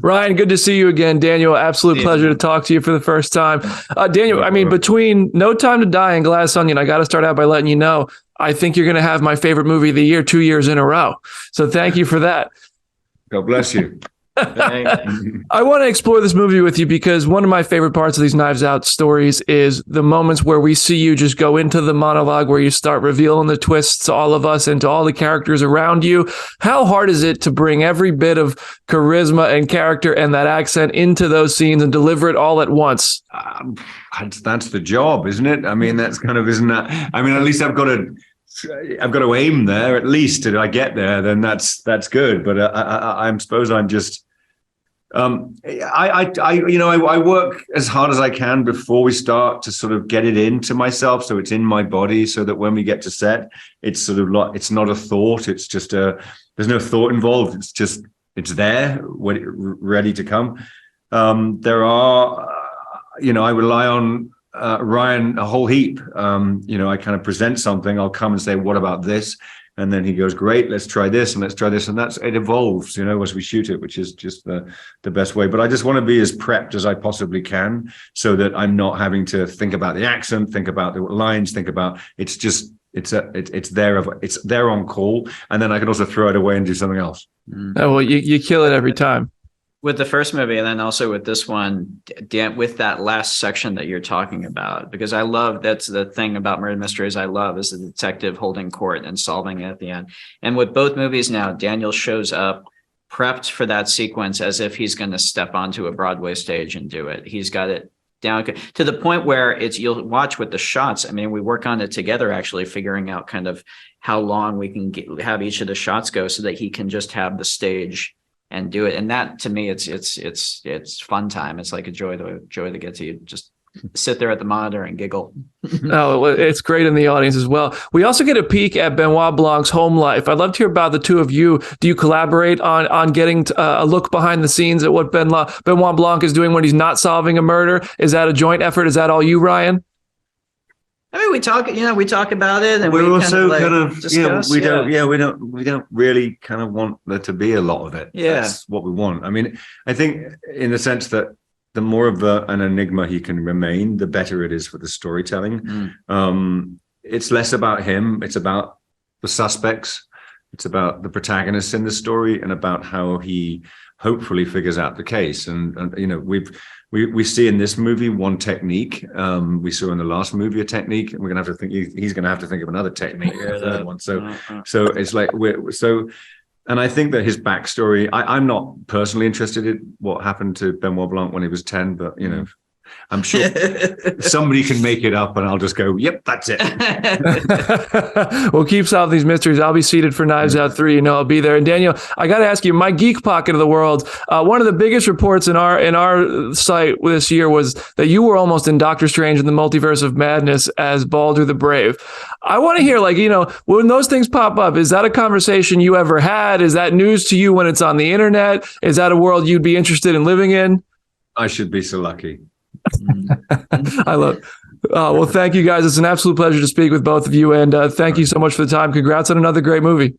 Ryan, good to see you again. Daniel, absolute pleasure to talk to you for the first time. Daniel, I mean, between No Time to Die and Glass Onion, I got to start out by letting you know, I think you're going to have my favorite movie of the year 2 years in a row. So thank you for that. God bless you. I want to explore this movie with you because one of my favorite parts of these Knives Out stories is the moments where we see you just go into the monologue, where you start revealing the twists to all of us and to all the characters around you. How hard is it to bring every bit of charisma and character and that accent into those scenes and deliver it all at once? That's the job, isn't it? I mean, that's kind of, isn't that? I mean, at least I've got to aim there. At least if I get there, then that's good. But I suppose I'm just. I work as hard as I can before we start to sort of get it into myself, so it's in my body, so that when we get to set, it's sort of like, it's not a thought, it's just there's no thought involved. It's there, ready to come. There are, I rely on Rian a whole heap. I kind of present something, I'll come and say, what about this? And then he goes, great, let's try this and let's try this. And it evolves, as we shoot it, which is just the best way. But I just want to be as prepped as I possibly can so that I'm not having to think about the accent, think about the lines, think about, it's there on call. And then I can also throw it away and do something else. Oh, well, you kill it every time. With the first movie and then also with this one, with that last section that you're talking about, because I love, that's the thing about murder mysteries I love, is the detective holding court and solving it at the end. And with both movies now, Daniel shows up prepped for that sequence as if he's going to step onto a Broadway stage and do it. He's got it down to the point where you'll watch with the shots. I mean, we work on it together, actually figuring out kind of how long we can have each of the shots go so that he can just have the stage and do it. And that, to me, it's fun time. It's like a joy to get to just sit there at the monitor and giggle. Oh, it's great in the audience as well. We also get a peek at Benoit Blanc's home life. I'd love to hear about the two of you. Do you collaborate on getting a look behind the scenes at what Benoit Blanc is doing when he's not solving a murder? Is that a joint effort? Is that all you, Ryan? I mean, we talk about it, and we're also kind of discuss, we don't really kind of want there to be a lot of it. Yeah, that's what we want. I mean, I think in the sense that the more of an enigma he can remain, the better it is for the storytelling. It's less about him; it's about the suspects. It's about the protagonists in the story and about how he hopefully figures out the case. And we see in this movie one technique. We saw in the last movie a technique, and we're gonna have to think. He's gonna have to think of another technique, the third one. So it's like and I think that his backstory. I'm not personally interested in what happened to Benoit Blanc when he was 10, but I'm sure somebody can make it up, and I'll just go, yep, that's it. We'll keep solving these mysteries. I'll be seated for Knives Out 3. I'll be there. And Daniel, I got to ask you, my geek pocket of the world, one of the biggest reports in our site this year was that you were almost in Doctor Strange in the Multiverse of Madness as Baldur the Brave. I want to hear, when those things pop up, is that a conversation you ever had? Is that news to you when it's on the internet? Is that a world you'd be interested in living in? I should be so lucky. I love it. Well, thank you guys. It's an absolute pleasure to speak with both of you. And thank you so much for the time. Congrats on another great movie.